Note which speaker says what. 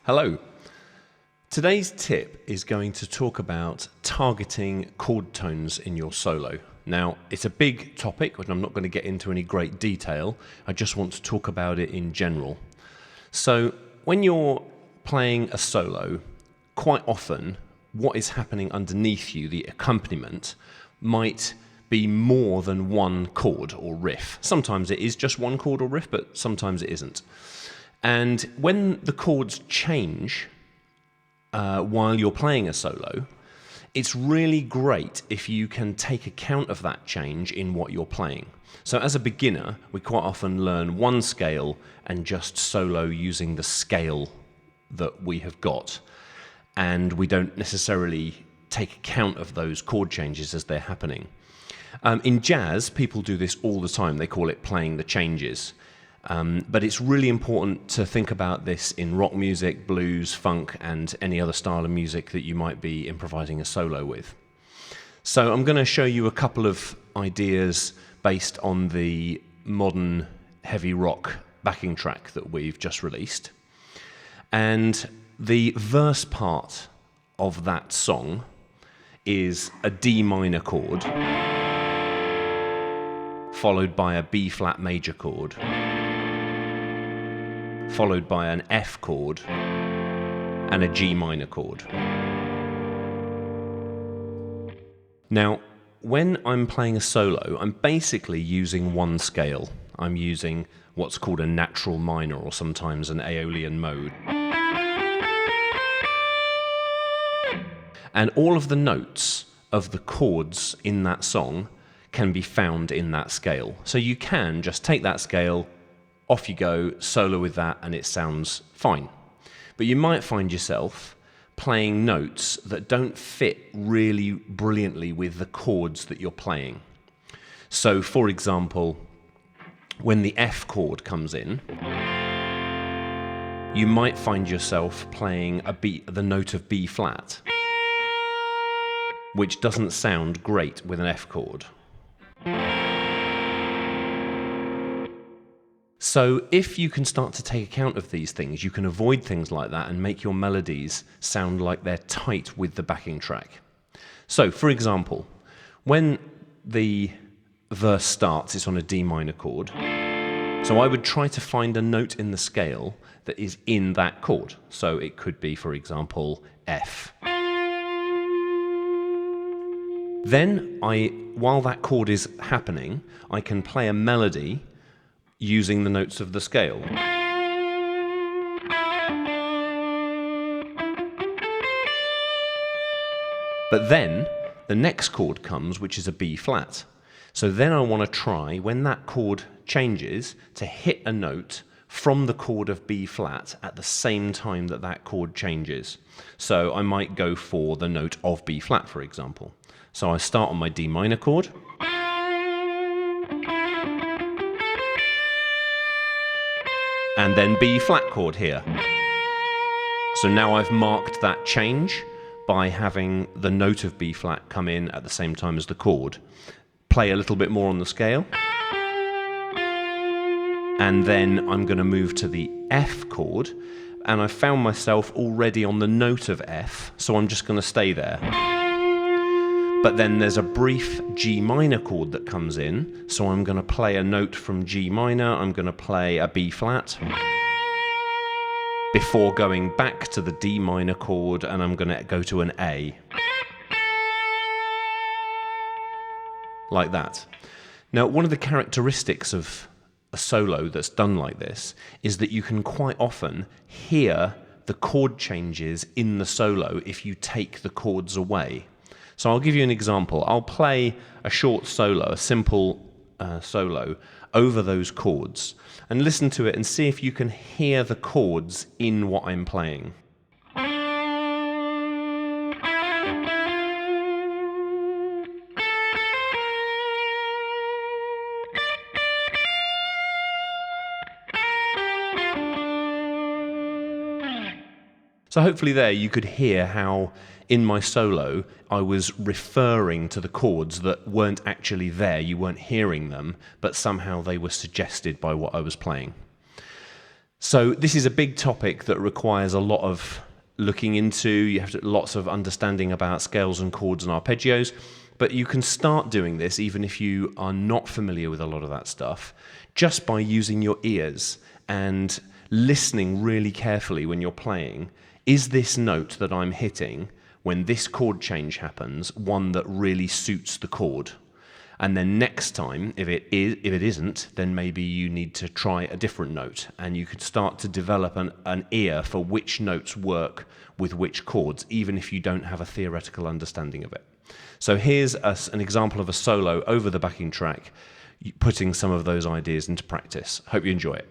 Speaker 1: Hello. Today's tip is going to talk about targeting chord tones in your solo. Now, it's a big topic, which I'm not going to get into any great detail. I just want to talk about it in general. So, when you're playing a solo, quite often what is happening underneath you, the accompaniment, might be more than one chord or riff. Sometimes it is just one chord or riff, but sometimes it isn't. And when the chords change while you're playing a solo, it's really great if you can take account of that change in what you're playing. So as a beginner, we quite often learn one scale and just solo using the scale that we have got. And we don't necessarily take account of those chord changes as they're happening. In jazz, people do this all the time. They call it playing the changes. But it's really important to think about this in rock music, blues, funk, and any other style of music that you might be improvising a solo with. So I'm going to show you a couple of ideas based on the modern heavy rock backing track that we've just released. And the verse part of that song is a D minor chord, followed by a B flat major chord, followed by an F chord and a G minor chord. Now, when I'm playing a solo, I'm basically using one scale. I'm using what's called a natural minor, or sometimes an Aeolian mode. And all of the notes of the chords in that song can be found in that scale. So you can just take that scale, off you go, solo with that, and it sounds fine. But you might find yourself playing notes that don't fit really brilliantly with the chords that you're playing. So, for example, when the F chord comes in, you might find yourself playing the note of B flat, which doesn't sound great with an F chord. So if you can start to take account of these things, you can avoid things like that and make your melodies sound like they're tight with the backing track. So, for example, when the verse starts, it's on a D minor chord. So I would try to find a note in the scale that is in that chord. So it could be, for example, F. Then, while that chord is happening, I can play a melody using the notes of the scale. But then the next chord comes, which is a B flat. So then I want to try, when that chord changes, to hit a note from the chord of B flat at the same time that that chord changes. So I might go for the note of B flat, for example. So I start on my D minor chord, and then B flat chord here. So now I've marked that change by having the note of B flat come in at the same time as the chord. Play a little bit more on the scale. And then I'm going to move to the F chord, and I found myself already on the note of F, so I'm just going to stay there. But then there's a brief G minor chord that comes in, so I'm going to play a note from G minor, I'm going to play a B flat, before going back to the D minor chord, and I'm going to go to an A. Like that. Now, one of the characteristics of a solo that's done like this is that you can quite often hear the chord changes in the solo if you take the chords away. So I'll give you an example. I'll play a short solo, a simple solo, over those chords, and listen to it and see if you can hear the chords in what I'm playing. So hopefully there you could hear how in my solo I was referring to the chords that weren't actually there, you weren't hearing them, but somehow they were suggested by what I was playing. So this is a big topic that requires a lot of looking into. You have lots of understanding about scales and chords and arpeggios, but you can start doing this even if you are not familiar with a lot of that stuff, just by using your ears and listening really carefully when you're playing. Is this note that I'm hitting when this chord change happens one that really suits the chord? And then next time, if it isn't, then maybe you need to try a different note, and you could start to develop an ear for which notes work with which chords, even if you don't have a theoretical understanding of it. So here's an example of a solo over the backing track, putting some of those ideas into practice. Hope you enjoy it.